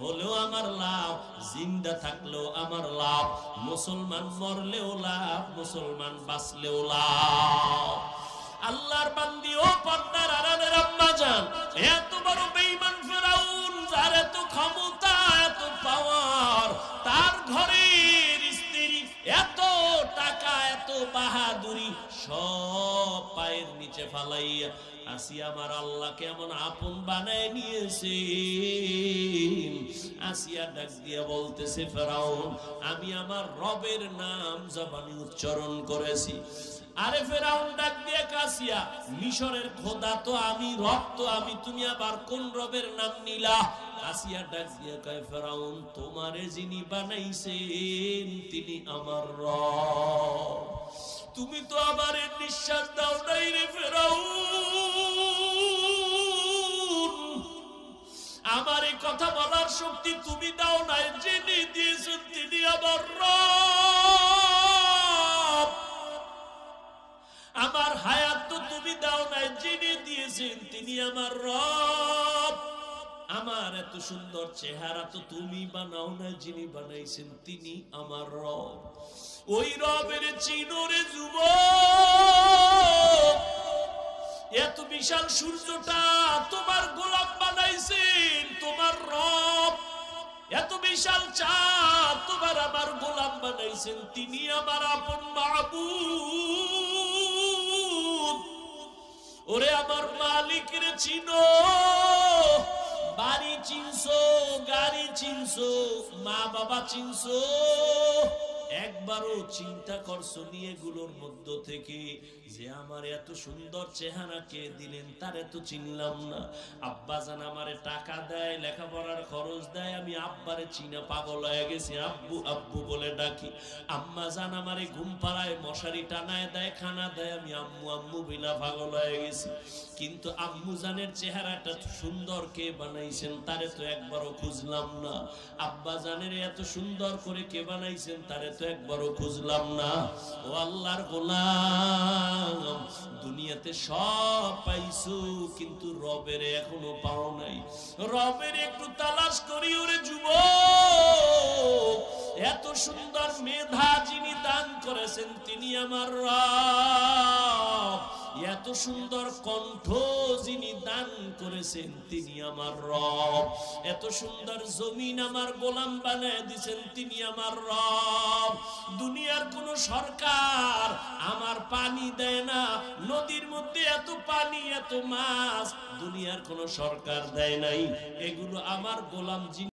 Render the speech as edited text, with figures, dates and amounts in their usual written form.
হলেও আমার লাভ, জিন্দা থাকলেও আমার লাভ, মুসলমান মরলেও লাভ, মুসলমান বাঁচলেও লাভ। আল্লাহর বান্দি ও পর্দার আড়ালের আম্মা জান, এত বড় বেঈমান ফেরাউন, যার এত ক্ষমতা, এত পাওয়ার, তার ঘরের স্ত্রী, এত টাকা, এত বাহাদুরি সব পায়ের নিচে ফালাইয়া আসিয়া আমার আল্লাহকে এমন আপন বানায় নিয়েছে। আসিয়া ডাক দিয়া বলতেছে, ফেরাউন আমি আমার রবের নাম জবানে উচ্চারণ করেছি। আরে ফেরাউন ডাক দিয়ে কাসিয়া, মিশরের খোদা তো আমি, রব তো আমি, তুমি আবার কোন রবের নাম নিলা? আসিয়া ডাক দিয়ে কয়, ফেরাউন তোমারে যিনি বানাইছেন তিনি আমার রব, তুমি তো আবার নিঃশ্বাস দাও নাই রে ফেরাউন, আমার এই কথা বলার শক্তি তুমি দাও নাই, যিনি দিয়েছেন তিনি আমার রব, আমার হায়াত তো তুমি দাও নাই, যিনি দিয়েছেন তিনি আমার রব, আমার এত সুন্দর চেহারা তো তুমি বানাও না, যিনি বানাইছেন তিনি আমার রব। ওই রবের চিনোরে যুবক, এত বিশাল সূর্যটা তোমার গোলাম বানাইছেন তোমার রব, এত বিশাল চাঁদ তোমার আমার গোলাম বানাইছেন তিনি আমার আপন মাবুদ। ওরে আমার মালিকের চিনো, বাড়ি চিনছো, গাড়ি চিনছো, মা বাবা চিনছো, একবারও চিন্তা করছো নিয়ে গুলোর মধ্য থেকে যে আমার এত সুন্দর চেহারা কে দিলেন তার এত চিনলাম না। আব্বা জান আমারে টাকা দেয়, লেখাপড়ার খরচ দেয়, আমি আব্বারে চিনা পাগল হয়ে গেছি, আব্বু আব্বু বলে ডাকি। আম্মা জান আমারে ঘুম পাড়ায় মশারি টানায় দেয়, খানা দেয়, আমি আম্মু আম্মু বিনা পাগল হয়ে গেছি। কিন্তু আম্মু জানের চেহারাটা সুন্দর কে বানাইছেন তারে তো একবারও খুঁজলাম না, আব্বা জানের এত সুন্দর করে কে বানাইছেন তারে তো একবারও খুঁজলাম না। ও আল্লাহর গোলাম, দুনিয়াতে সব পাইছো কিন্তু রবের এখনো পাও নাই, রবের একটু তালাশ করি ওরে যুবক। এত সুন্দর মেধা যিনি দান করেছেন তিনি আমার রব, এত সুন্দর কণ্ঠ যিনি দান করেছেন তিনি আমার রব, এত সুন্দর জমিন আমার গোলাম বানায় দিয়েছেন তিনি আমার রব। দুনিয়ার কোন সরকার আমার পানি দেয় না, নদীর মধ্যে এত পানি এত মাছ দুনিয়ার কোন সরকার দেয় নাই, এগুলো আমার গোলাম